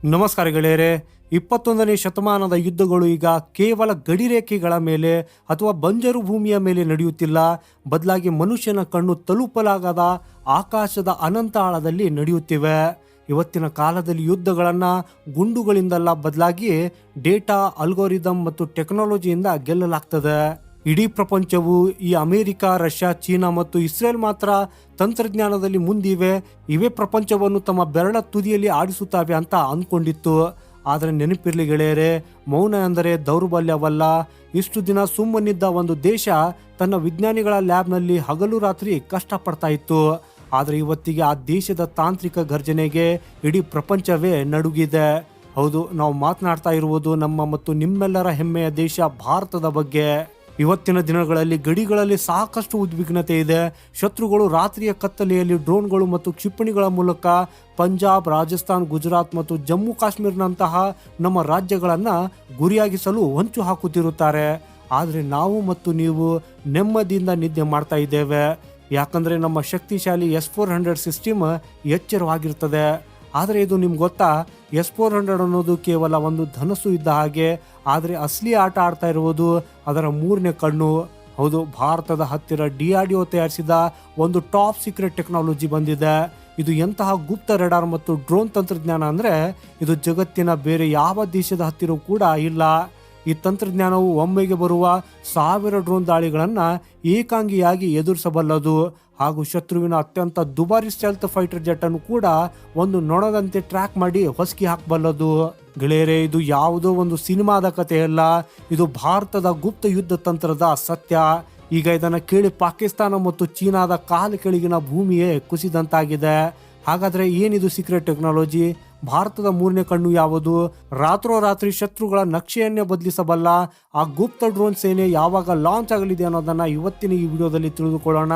ನಮಸ್ಕಾರ ಗೆಳೆಯರೆ. 21ನೇ ಶತಮಾನದ ಯುದ್ಧಗಳು ಈಗ ಕೇವಲ ಗಡಿರೇಖೆಗಳ ಮೇಲೆ ಅಥವಾ ಬಂಜರು ಭೂಮಿಯ ಮೇಲೆ ನಡೆಯುತ್ತಿಲ್ಲ, ಬದಲಾಗಿ ಮನುಷ್ಯನ ಕಣ್ಣು ತಲುಪಲಾಗದ ಆಕಾಶದ ಅನಂತ ಆಳದಲ್ಲಿ ನಡೆಯುತ್ತಿವೆ. ಇವತ್ತಿನ ಕಾಲದಲ್ಲಿ ಯುದ್ಧಗಳನ್ನು ಗುಂಡುಗಳಿಂದಲ್ಲ, ಬದಲಾಗಿ ಡೇಟಾ, ಅಲ್ಗೋರಿದಮ್ ಮತ್ತು ಟೆಕ್ನಾಲಜಿಯಿಂದ ಗೆಲ್ಲಲಾಗ್ತದೆ. ಇಡೀ ಪ್ರಪಂಚವು ಈ ಅಮೆರಿಕ, ರಷ್ಯಾ, ಚೀನಾ ಮತ್ತು ಇಸ್ರೇಲ್ ಮಾತ್ರ ತಂತ್ರಜ್ಞಾನದಲ್ಲಿ ಮುಂದಿವೆ, ಇವೇ ಪ್ರಪಂಚವನ್ನು ತಮ್ಮ ಬೆರಳ ತುದಿಯಲ್ಲಿ ಆಡಿಸುತ್ತವೆ ಅಂತ ಅಂದ್ಕೊಂಡಿತ್ತು. ಆದರೆ ನೆನಪಿರ್ಲಿ ಗೆಳೆಯರೆ, ಮೌನ ಎಂದರೆ ದೌರ್ಬಲ್ಯವಲ್ಲ. ಇಷ್ಟು ದಿನ ಸುಮ್ಮನಿದ್ದ ಒಂದು ದೇಶ ತನ್ನ ವಿಜ್ಞಾನಿಗಳ ಲ್ಯಾಬ್ನಲ್ಲಿ ಹಗಲು ರಾತ್ರಿ ಕಷ್ಟಪಡ್ತಾ ಇತ್ತು. ಆದರೆ ಇವತ್ತಿಗೆ ಆ ದೇಶದ ತಾಂತ್ರಿಕ ಗರ್ಜನೆಗೆ ಇಡೀ ಪ್ರಪಂಚವೇ ನಡುಗಿದೆ. ಹೌದು, ನಾವು ಮಾತನಾಡ್ತಾ ಇರುವುದು ನಮ್ಮ ಮತ್ತು ನಿಮ್ಮೆಲ್ಲರ ಹೆಮ್ಮೆಯ ದೇಶ ಭಾರತದ ಬಗ್ಗೆ. ಇವತ್ತಿನ ದಿನಗಳಲ್ಲಿ ಗಡಿಗಳಲ್ಲಿ ಸಾಕಷ್ಟು ಉದ್ವಿಗ್ನತೆ ಇದೆ. ಶತ್ರುಗಳು ರಾತ್ರಿಯ ಕತ್ತಲೆಯಲ್ಲಿ ಡ್ರೋನ್ಗಳು ಮತ್ತು ಕ್ಷಿಪಣಿಗಳ ಮೂಲಕ ಪಂಜಾಬ್, ರಾಜಸ್ಥಾನ್, ಗುಜರಾತ್ ಮತ್ತು ಜಮ್ಮು ಕಾಶ್ಮೀರ್ನಂತಹ ನಮ್ಮ ರಾಜ್ಯಗಳನ್ನು ಗುರಿಯಾಗಿಸಲು ಹೊಂಚು ಹಾಕುತ್ತಿರುತ್ತಾರೆ. ಆದರೆ ನಾವು ಮತ್ತು ನೀವು ನೆಮ್ಮದಿಯಿಂದ ನಿದ್ದೆ ಮಾಡ್ತಾ ಇದ್ದೇವೆ, ಯಾಕಂದರೆ ನಮ್ಮ ಶಕ್ತಿಶಾಲಿ S-400 ಸಿಸ್ಟಮ್ ಎಚ್ಚರವಾಗಿರ್ತದೆ. ಆದರೆ ಇದು ನಿಮ್ಗೆ ಗೊತ್ತಾ, S-400 ಅನ್ನೋದು ಕೇವಲ ಒಂದು ಧನಸ್ಸು ಇದ್ದ ಹಾಗೆ, ಆದರೆ ಅಸಲಿ ಆಟ ಆಡ್ತಾ ಇರುವುದು ಅದರ 3ನೇ ಕಣ್ಣು. ಹೌದು, ಭಾರತದ ಹತ್ತಿರ DRDO ತಯಾರಿಸಿದ ಒಂದು ಟಾಪ್ ಸೀಕ್ರೆಟ್ ಟೆಕ್ನಾಲಜಿ ಬಂದಿದೆ. ಇದು ಎಂತಹ ಗುಪ್ತ ರೆಡಾರ್ ಮತ್ತು ಡ್ರೋನ್ ತಂತ್ರಜ್ಞಾನ ಅಂದರೆ ಇದು ಜಗತ್ತಿನ ಬೇರೆ ಯಾವ ದೇಶದ ಹತ್ತಿರ ಕೂಡ ಇಲ್ಲ. ಈ ತಂತ್ರಜ್ಞಾನವು ಒಮ್ಮೆಗೆ ಬರುವ 1000 ಡ್ರೋನ್ ದಾಳಿಗಳನ್ನು ಏಕಾಂಗಿಯಾಗಿ ಎದುರಿಸಬಲ್ಲದು ಹಾಗೂ ಶತ್ರುವಿನ ಅತ್ಯಂತ ದುಬಾರಿ ಸ್ಟೆಲ್ತ್ ಫೈಟರ್ ಜೆಟ್ ಅನ್ನು ಕೂಡ ಒಂದು ನೊಣದಂತೆ ಟ್ರ್ಯಾಕ್ ಮಾಡಿ ಹೊಸಕಿ ಹಾಕಬಲ್ಲದು. ಗೆಳೆಯರೆ, ಇದು ಯಾವುದೋ ಒಂದು ಸಿನಿಮಾದ ಕಥೆಯಲ್ಲ, ಇದು ಭಾರತದ ಗುಪ್ತ ಯುದ್ಧ ತಂತ್ರದ ಸತ್ಯ. ಈಗ ಇದನ್ನು ಕೇಳಿ ಪಾಕಿಸ್ತಾನ ಮತ್ತು ಚೀನಾದ ಕಾಲು ಕೆಳಗಿನ ಭೂಮಿಯೇ ಕುಸಿದಂತಾಗಿದೆ. ಹಾಗಾದ್ರೆ ಏನಿದು ಸೀಕ್ರೆಟ್ ಟೆಕ್ನಾಲಜಿ? ಭಾರತದ 3ನೇ ಕಣ್ಣು ಯಾವುದು? ರಾತ್ರೋರಾತ್ರಿ ಶತ್ರುಗಳ ನಕ್ಷೆಯನ್ನೇ ಬದಲಿಸಬಲ್ಲ ಆ ಗುಪ್ತ ಡ್ರೋನ್ ಸೇನೆ ಯಾವಾಗ ಲಾಂಚ್ ಆಗಲಿದೆ ಅನ್ನೋದನ್ನ ಇವತ್ತಿನ ಈ ವಿಡಿಯೋದಲ್ಲಿ ತಿಳಿದುಕೊಳ್ಳೋಣ.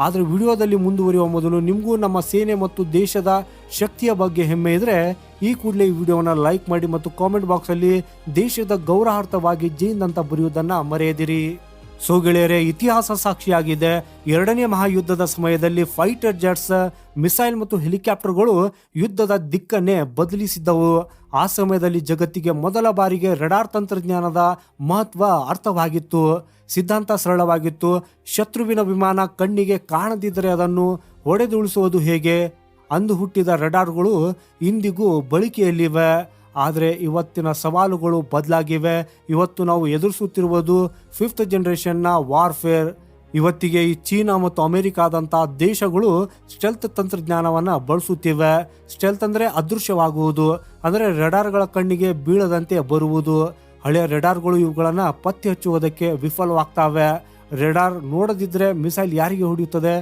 ಆದರೆ ವಿಡಿಯೋದಲ್ಲಿ ಮುಂದುವರಿಯುವ ಮೊದಲು ನಿಮಗೂ ನಮ್ಮ ಸೇನೆ ಮತ್ತು ದೇಶದ ಶಕ್ತಿಯ ಬಗ್ಗೆ ಹೆಮ್ಮೆ ಇದ್ರೆ ಈ ಕೂಡಲೇ ಈ ವಿಡಿಯೋನ ಲೈಕ್ ಮಾಡಿ ಮತ್ತು ಕಾಮೆಂಟ್ ಬಾಕ್ಸ್ ಅಲ್ಲಿ ದೇಶದ ಗೌರವಾರ್ಥವಾಗಿ ಜೈನ್ ಅಂತ ಬರೆಯುವುದನ್ನ ಮರೆಯದಿರಿ. ಸೊ ಗೆಳೆಯರೆ, ಇತಿಹಾಸ ಸಾಕ್ಷಿಯಾಗಿದೆ. 2ನೇ ಮಹಾಯುದ್ಧದ ಸಮಯದಲ್ಲಿ ಫೈಟರ್ ಜೆಟ್ಸ್, ಮಿಸೈಲ್ ಮತ್ತು ಹೆಲಿಕಾಪ್ಟರ್ಗಳು ಯುದ್ಧದ ದಿಕ್ಕನ್ನೇ ಬದಲಿಸಿದ್ದವು. ಆ ಸಮಯದಲ್ಲಿ ಜಗತ್ತಿಗೆ ಮೊದಲ ಬಾರಿಗೆ ರೆಡಾರ್ ತಂತ್ರಜ್ಞಾನದ ಮಹತ್ವ ಅರ್ಥವಾಗಿತ್ತು. ಸಿದ್ಧಾಂತ ಸರಳವಾಗಿತ್ತು: ಶತ್ರುವಿನ ವಿಮಾನ ಕಣ್ಣಿಗೆ ಕಾಣದಿದ್ದರೆ ಅದನ್ನು ಹೊಡೆದುಳಿಸುವುದು ಹೇಗೆ? ಅಂದು ಹುಟ್ಟಿದ ರೆಡಾರ್ಗಳು ಇಂದಿಗೂ ಬಳಕೆಯಲ್ಲಿವೆ. ಆದರೆ ಇವತ್ತಿನ ಸವಾಲುಗಳು ಬದಲಾಗಿವೆ. ಇವತ್ತು ನಾವು ಎದುರಿಸುತ್ತಿರುವುದು 5th ಜನರೇಷನ್ನ ವಾರ್ಫೇರ್. ಇವತ್ತಿಗೆ ಈ ಚೀನಾ ಮತ್ತು ಅಮೆರಿಕಾದಂಥ ದೇಶಗಳು ಸ್ಟೆಲ್ತ್ ತಂತ್ರಜ್ಞಾನವನ್ನು ಬಳಸುತ್ತಿವೆ. ಸ್ಟೆಲ್ತ್ ಅಂದರೆ ಅದೃಶ್ಯವಾಗುವುದು, ಅಂದರೆ ರೆಡಾರ್ಗಳ ಕಣ್ಣಿಗೆ ಬೀಳದಂತೆ ಬರುವುದು. ಹಳೆಯ ರೆಡಾರ್ಗಳು ಇವುಗಳನ್ನು ಪತ್ತೆ ಹಚ್ಚುವುದಕ್ಕೆ ವಿಫಲವಾಗ್ತವೆ. ರೆಡಾರ್ ನೋಡದಿದ್ದರೆ ಮಿಸೈಲ್ ಯಾರಿಗೆ ಹೊಡೆಯುತ್ತದೆ?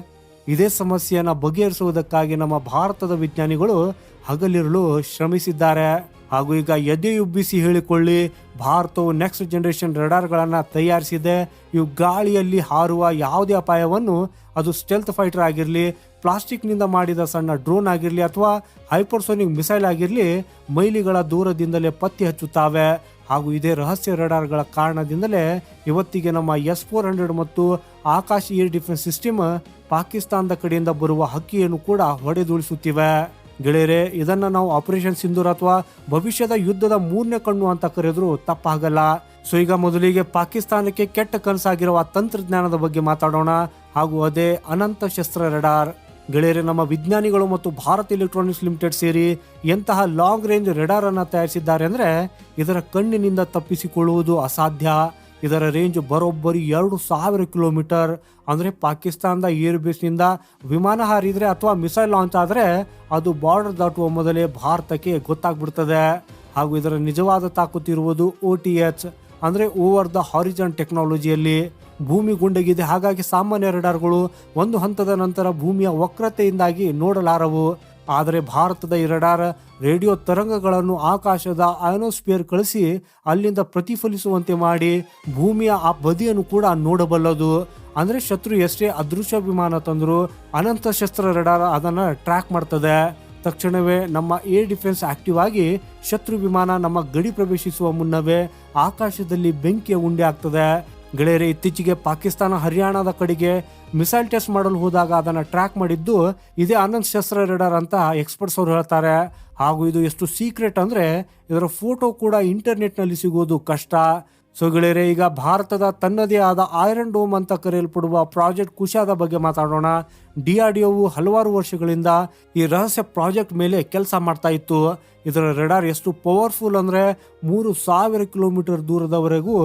ಇದೇ ಸಮಸ್ಯೆಯನ್ನು ಬಗೆಹರಿಸುವುದಕ್ಕಾಗಿ ನಮ್ಮ ಭಾರತದ ವಿಜ್ಞಾನಿಗಳು ಹಗಲಿರುಳು ಶ್ರಮಿಸಿದ್ದಾರೆ. ಹಾಗೂ ಈಗ ಎದೆಯುಬ್ಬಿಸಿ ಹೇಳಿಕೊಳ್ಳಿ, ಭಾರತವು ನೆಕ್ಸ್ಟ್ ಜನರೇಷನ್ ರೆಡಾರ್ಗಳನ್ನು ತಯಾರಿಸಿದೆ. ಇವು ಗಾಳಿಯಲ್ಲಿ ಹಾರುವ ಯಾವುದೇ ಅಪಾಯವನ್ನು, ಅದು ಸ್ಟೆಲ್ತ್ ಫೈಟರ್ ಆಗಿರಲಿ, ಪ್ಲಾಸ್ಟಿಕ್ನಿಂದ ಮಾಡಿದ ಸಣ್ಣ ಡ್ರೋನ್ ಆಗಿರಲಿ ಅಥವಾ ಹೈಪರ್ಸೋನಿಕ್ ಮಿಸೈಲ್ ಆಗಿರಲಿ, ಮೈಲಿಗಳ ದೂರದಿಂದಲೇ ಪತ್ತೆ ಹಚ್ಚುತ್ತವೆ. ಹಾಗೂ ಇದೇ ರಹಸ್ಯ ರೆಡಾರ್ಗಳ ಕಾರಣದಿಂದಲೇ ಇವತ್ತಿಗೆ ನಮ್ಮ S-400 ಮತ್ತು ಆಕಾಶ್ ಏರ್ ಡಿಫೆನ್ಸ್ ಸಿಸ್ಟಮ್ ಪಾಕಿಸ್ತಾನದ ಕಡೆಯಿಂದ ಬರುವ ಹಕ್ಕಿಯನ್ನು ಕೂಡ ಹೊಡೆದುಳಿಸುತ್ತಿವೆ. ಗೆಳೆಯರೆ, ಇದನ್ನು ನಾವು ಆಪರೇಷನ್ ಸಿಂಧೂರ್ ಅಥವಾ ಭವಿಷ್ಯದ ಯುದ್ಧದ 3ನೇ ಕಣ್ಣು ಅಂತ ಕರೆದ್ರು ತಪ್ಪಾಗಲ್ಲ. ಸೊ ಈಗ ಮೊದಲಿಗೆ ಪಾಕಿಸ್ತಾನಕ್ಕೆ ಕೆಟ್ಟ ಕನಸಾಗಿರುವ ತಂತ್ರಜ್ಞಾನದ ಬಗ್ಗೆ ಮಾತಾಡೋಣ, ಹಾಗೂ ಅದೇ ಅನಂತ ಶಸ್ತ್ರ ರೆಡಾರ್. ಗೆಳೆಯರೆ, ನಮ್ಮ ವಿಜ್ಞಾನಿಗಳು ಮತ್ತು ಭಾರತ್ ಎಲೆಕ್ಟ್ರಾನಿಕ್ಸ್ ಲಿಮಿಟೆಡ್ ಸೇರಿ ಎಂತಹ ಲಾಂಗ್ ರೇಂಜ್ ರೆಡಾರ್ ಅನ್ನು ತಯಾರಿಸಿದ್ದಾರೆ ಅಂದರೆ ಇದರ ಕಣ್ಣಿನಿಂದ ತಪ್ಪಿಸಿಕೊಳ್ಳುವುದು ಅಸಾಧ್ಯ. ಇದರ ರೇಂಜ್ ಬರೋಬ್ಬರಿ 2000 ಕಿಲೋಮೀಟರ್. ಅಂದರೆ ಪಾಕಿಸ್ತಾನದ ಏರ್ ಬೇಸ್ನಿಂದ ವಿಮಾನ ಹಾರಿದರೆ ಅಥವಾ ಮಿಸೈಲ್ ಲಾಂಚ್ ಆದರೆ ಅದು ಬಾರ್ಡರ್ ದಾಟುವ ಮೊದಲೇ ಭಾರತಕ್ಕೆ ಗೊತ್ತಾಗ್ಬಿಡ್ತದೆ. ಹಾಗೂ ಇದರ ನಿಜವಾದ ತಾಕತ್ತಿರುವುದು OTH ಅಂದರೆ ಓವರ್ ದ ಹಾರಿಜಾನ್ ಟೆಕ್ನಾಲಜಿಯಲ್ಲಿ. ಭೂಮಿ ಗುಂಡಗಿದೆ, ಹಾಗಾಗಿ ಸಾಮಾನ್ಯ ರೆಡಾರ್ಗಳು ಒಂದು ಹಂತದ ನಂತರ ಭೂಮಿಯ ವಕ್ರತೆಯಿಂದಾಗಿ ನೋಡಲಾರವು. ಆದರೆ ಭಾರತದ ಈ ರೆಡಾರ್ ರೇಡಿಯೋ ತರಂಗಗಳನ್ನು ಆಕಾಶದ ಅಯೋನೋಸ್ಫಿಯರ್ ಕಳಿಸಿ ಅಲ್ಲಿಂದ ಪ್ರತಿಫಲಿಸುವಂತೆ ಮಾಡಿ ಭೂಮಿಯ ಆ ಬದಿಯನ್ನು ಕೂಡ ನೋಡಬಲ್ಲದು. ಅಂದರೆ ಶತ್ರು ಎಷ್ಟೇ ಅದೃಶ್ಯ ವಿಮಾನ ತಂದರೂ ಅನಂತ ಶಸ್ತ್ರ ರೆಡಾರ್ ಅದನ್ನು ಟ್ರ್ಯಾಕ್ ಮಾಡ್ತದೆ. ತಕ್ಷಣವೇ ನಮ್ಮ ಏರ್ ಡಿಫೆನ್ಸ್ ಆಕ್ಟಿವ್ ಆಗಿ ಶತ್ರು ವಿಮಾನ ನಮ್ಮ ಗಡಿ ಪ್ರವೇಶಿಸುವ ಮುನ್ನವೇ ಆಕಾಶದಲ್ಲಿ ಬೆಂಕಿಯ ಉಂಡೆ ಆಗ್ತದೆ. ಗೆಳೆಯರೆ, ಇತ್ತೀಚೆಗೆ ಪಾಕಿಸ್ತಾನ ಹರಿಯಾಣದ ಕಡೆಗೆ ಮಿಸೈಲ್ ಟೆಸ್ಟ್ ಮಾಡಲು ಹೋದಾಗ ಅದನ್ನು ಟ್ರ್ಯಾಕ್ ಮಾಡಿದ್ದು ಇದೇ ಆನಂದ್ ಶಸ್ತ್ರ ರೇಡಾರ್ ಅಂತ ಎಕ್ಸ್ಪರ್ಟ್ಸ್ ಅವರು ಹೇಳ್ತಾರೆ. ಹಾಗೂ ಇದು ಎಷ್ಟು ಸೀಕ್ರೆಟ್ ಅಂದರೆ ಇದರ ಫೋಟೋ ಕೂಡ ಇಂಟರ್ನೆಟ್ನಲ್ಲಿ ಸಿಗೋದು ಕಷ್ಟ. ಸೊ ಗೆಳೆಯರೆ, ಈಗ ಭಾರತದ ತನ್ನದೇ ಆದ ಐರನ್ ಡೋಮ್ ಅಂತ ಕರೆಯಲ್ಪಡುವ ಪ್ರಾಜೆಕ್ಟ್ ಕುಶಾದ ಬಗ್ಗೆ ಮಾತಾಡೋಣ. DRDOವು ಹಲವಾರು ವರ್ಷಗಳಿಂದ ಈ ರಹಸ್ಯ ಪ್ರಾಜೆಕ್ಟ್ ಮೇಲೆ ಕೆಲಸ ಮಾಡ್ತಾ ಇತ್ತು. ಇದರ ರೆಡಾರ್ ಎಷ್ಟು ಪವರ್ಫುಲ್ ಅಂದರೆ 3000 ಕಿಲೋಮೀಟರ್ ದೂರದವರೆಗೂ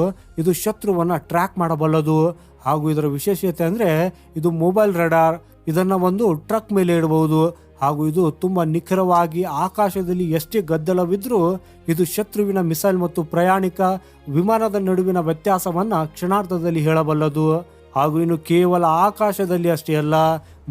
ಇದು ಶತ್ರುವನ್ನು ಟ್ರ್ಯಾಕ್ ಮಾಡಬಲ್ಲದು. ಹಾಗೂ ಇದರ ವಿಶೇಷತೆ ಅಂದರೆ ಇದು ಮೊಬೈಲ್ ರೆಡಾರ್. ಇದನ್ನು ಒಂದು ಟ್ರಕ್ ಮೇಲೆ ಇಡಬಹುದು. ಹಾಗೂ ಇದು ತುಂಬ ನಿಖರವಾಗಿ ಆಕಾಶದಲ್ಲಿ ಎಷ್ಟೇ ಗದ್ದಲವಿದ್ರೂ ಇದು ಶತ್ರುವಿನ ಮಿಸೈಲ್ ಮತ್ತು ಪ್ರಯಾಣಿಕ ವಿಮಾನದ ನಡುವಿನ ವ್ಯತ್ಯಾಸವನ್ನು ಕ್ಷಣಾರ್ಧದಲ್ಲಿ ಹೇಳಬಲ್ಲದು. ಹಾಗೂ ಇನ್ನು ಕೇವಲ ಆಕಾಶದಲ್ಲಿ ಅಷ್ಟೇ ಅಲ್ಲ,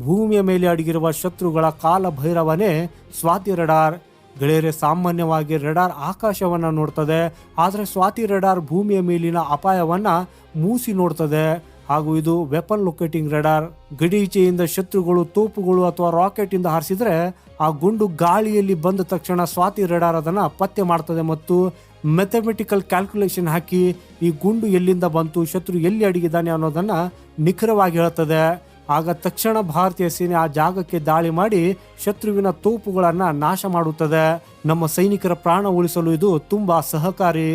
ಭೂಮಿಯ ಮೇಲೆ ಅಡಗಿರುವ ಶತ್ರುಗಳ ಕಾಲ ಭೈರವನೇ ಸ್ವಾತಿ ರೆಡಾರ್. ಗೆಳೆಯರೆ, ಸಾಮಾನ್ಯವಾಗಿ ರೆಡಾರ್ ಆಕಾಶವನ್ನು ನೋಡ್ತದೆ, ಆದರೆ ಸ್ವಾತಿ ರೆಡಾರ್ ಭೂಮಿಯ ಮೇಲಿನ ಅಪಾಯವನ್ನು ಮೂಸಿ ನೋಡ್ತದೆ. ಹಾಗೂ ಇದು ವೆಪನ್ ಲೊಕೇಟಿಂಗ್ ರೆಡಾರ್. ಗಡಿಚೆಯಿಂದ ಶತ್ರುಗಳು ತೋಪುಗಳು ಅಥವಾ ರಾಕೆಟ್ ಇಂದ ಹಾರಿಸಿದ್ರೆ ಆ ಗುಂಡು ಗಾಳಿಯಲ್ಲಿ ಬಂದ ತಕ್ಷಣ ಸ್ವಾತಿ ರೆಡಾರ್ ಅದನ್ನ ಪತ್ತೆ ಮಾಡ್ತದೆ ಮತ್ತು ಮೆಥಮೆಟಿಕಲ್ ಕ್ಯಾಲ್ಕುಲೇಷನ್ ಹಾಕಿ ಈ ಗುಂಡು ಎಲ್ಲಿಂದ ಬಂತು, ಶತ್ರು ಎಲ್ಲಿ ಅಡಗಿದ್ದಾನೆ ಅನ್ನೋದನ್ನ ನಿಖರವಾಗಿ ಹೇಳ್ತದೆ. ಆಗ ತಕ್ಷಣ ಭಾರತೀಯ ಸೇನೆ ಆ ಜಾಗಕ್ಕೆ ದಾಳಿ ಮಾಡಿ ಶತ್ರುವಿನ ತೋಪುಗಳನ್ನ ನಾಶ ಮಾಡುತ್ತದೆ. ನಮ್ಮ ಸೈನಿಕರ ಪ್ರಾಣ ಉಳಿಸಲು ಇದು ತುಂಬಾ ಸಹಕಾರಿ.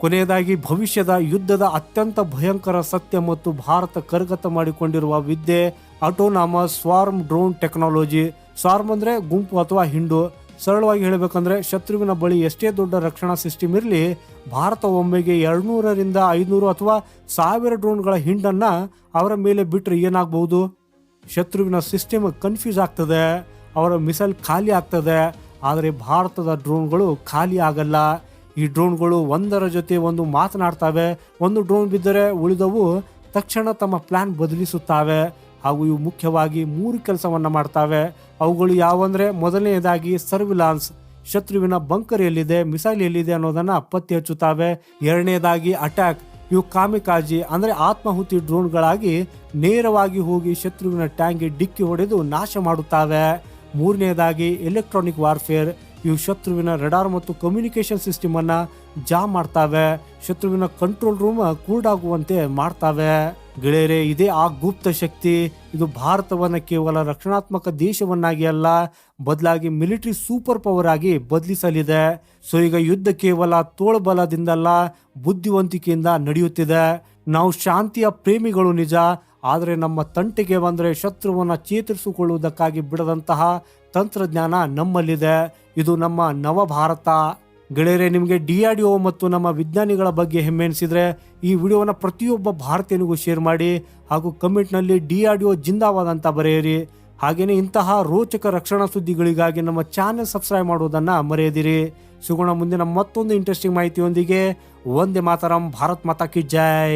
ಕೊನೆಯದಾಗಿ, ಭವಿಷ್ಯದ ಯುದ್ಧದ ಅತ್ಯಂತ ಭಯಂಕರ ಸತ್ಯ ಮತ್ತು ಭಾರತ ಕರಗತ ಮಾಡಿಕೊಂಡಿರುವ ವಿದ್ಯೆ autonomous swarm drone technology. Swarm ಅಂದರೆ ಗುಂಪು ಅಥವಾ ಹಿಂಡು. ಸರಳವಾಗಿ ಹೇಳಬೇಕಂದ್ರೆ, ಶತ್ರುವಿನ ಬಳಿ ಎಷ್ಟೇ ದೊಡ್ಡ ರಕ್ಷಣಾ ಸಿಸ್ಟಮ್ ಇರಲಿ, ಭಾರತ ಒಮ್ಮೆಗೆ 200ರಿಂದ 500 ಅಥವಾ 1000 ಡ್ರೋನ್ಗಳ ಹಿಂಡನ್ನು ಅವರ ಮೇಲೆ ಬಿಟ್ಟರೆ ಏನಾಗಬಹುದು? ಶತ್ರುವಿನ ಸಿಸ್ಟಮ್ ಕನ್ಫ್ಯೂಸ್ ಆಗ್ತದೆ, ಅವರ ಮಿಸೈಲ್ ಖಾಲಿ ಆಗ್ತದೆ. ಆದರೆ ಭಾರತದ ಡ್ರೋನ್ಗಳು ಖಾಲಿ ಆಗಲ್ಲ. ಈ ಡ್ರೋನ್ಗಳು ಒಂದರ ಜೊತೆ ಒಂದು ಮಾತನಾಡ್ತವೆ. ಒಂದು ಡ್ರೋನ್ ಬಿದ್ದರೆ ಉಳಿದವು ತಕ್ಷಣ ತಮ್ಮ ಪ್ಲಾನ್ ಬದಲಿಸುತ್ತವೆ. ಹಾಗೂ ಇವು ಮುಖ್ಯವಾಗಿ 3 ಕೆಲಸವನ್ನು ಮಾಡ್ತವೆ. ಅವುಗಳು ಯಾವಂದ್ರೆ, ಮೊದಲನೆಯದಾಗಿ ಸರ್ವಿಲಾನ್ಸ್, ಶತ್ರುವಿನ ಬಂಕರ್ ಎಲ್ಲಿದೆ, ಮಿಸೈಲ್ ಎಲ್ಲಿದೆ ಅನ್ನೋದನ್ನ ಪತ್ತೆ ಹಚ್ಚುತ್ತವೆ. ಎರಡನೇದಾಗಿ ಅಟ್ಯಾಕ್, ಇವು ಕಾಮಿಕಾಜಿ ಅಂದರೆ ಆತ್ಮಾಹುತಿ ಡ್ರೋನ್ಗಳಾಗಿ ನೇರವಾಗಿ ಹೋಗಿ ಶತ್ರುವಿನ ಟ್ಯಾಂಕ್ಗೆ ಡಿಕ್ಕಿ ಹೊಡೆದು ನಾಶ ಮಾಡುತ್ತವೆ. ಮೂರನೇದಾಗಿ ಎಲೆಕ್ಟ್ರಾನಿಕ್ ವಾರ್ಫೇರ್, ಇವು ಶತ್ರುವಿನ ರೆಡಾರ್ ಮತ್ತು ಕಮ್ಯುನಿಕೇಶನ್ ಸಿಸ್ಟಮ್ ಅನ್ನ ಜಾಮ್ ಮಾಡ್ತವೆ, ಶತ್ರುವಿನ ಕಂಟ್ರೋಲ್ ರೂಮ್ ಕೂಡಾಗುವಂತೆ ಮಾಡ್ತವೆ. ಗೆಳೆಯರೆ, ಇದೇ ಆ ಗುಪ್ತ ಶಕ್ತಿ. ಇದು ಭಾರತವನ್ನ ಕೇವಲ ರಕ್ಷಣಾತ್ಮಕ ದೇಶವನ್ನಾಗಿ ಅಲ್ಲ, ಬದಲಾಗಿ ಮಿಲಿಟರಿ ಸೂಪರ್ ಪವರ್ ಆಗಿ ಬದಲಿಸಲಿದೆ. ಸೊ ಈಗ ಯುದ್ಧ ಕೇವಲ ತೋಳ್ಬಲದಿಂದಲ್ಲ, ಬುದ್ಧಿವಂತಿಕೆಯಿಂದ ನಡೆಯುತ್ತಿದೆ. ನಾವು ಶಾಂತಿಯ ಪ್ರೇಮಿಗಳು ನಿಜ, ಆದರೆ ನಮ್ಮ ತಂಟೆಗೆ ಬಂದರೆ ಶತ್ರುವನ್ನ ಚೇತರಿಸಿಕೊಳ್ಳುವುದಕ್ಕಾಗಿ ಬಿಡದಂತಹ ತಂತ್ರಜ್ಞಾನ ನಮ್ಮಲ್ಲಿದೆ. ಇದು ನಮ್ಮ ನವ ಭಾರತ. ಗೆಳೆಯರೆ, ನಿಮಗೆ DRDO ಮತ್ತು ನಮ್ಮ ವಿಜ್ಞಾನಿಗಳ ಬಗ್ಗೆ ಹೆಮ್ಮೆ ಎನಿಸಿದ್ರೆ ಈ ವಿಡಿಯೋನ ಪ್ರತಿಯೊಬ್ಬ ಭಾರತೀಯನಿಗೂ ಶೇರ್ ಮಾಡಿ. ಹಾಗೂ ಕಮೆಂಟ್ನಲ್ಲಿ DRDO ಜಿಂದಾಬಾದ್ ಅಂತ ಬರೆಯಿರಿ. ಹಾಗೆಯೇ ಇಂತಹ ರೋಚಕ ರಕ್ಷಣಾ ಸುದ್ದಿಗಳಿಗಾಗಿ ನಮ್ಮ ಚಾನೆಲ್ ಸಬ್ಸ್ಕ್ರೈಬ್ ಮಾಡೋದನ್ನ ಮರೆಯದಿರಿ. ಸಿಗೋಣ ಮುಂದಿನ ಮತ್ತೊಂದು ಇಂಟ್ರೆಸ್ಟಿಂಗ್ ಮಾಹಿತಿಯೊಂದಿಗೆ. ವಂದೇ ಮಾತರಂ. ಭಾರತ್ ಮಾತಾ ಕಿ ಜೈ.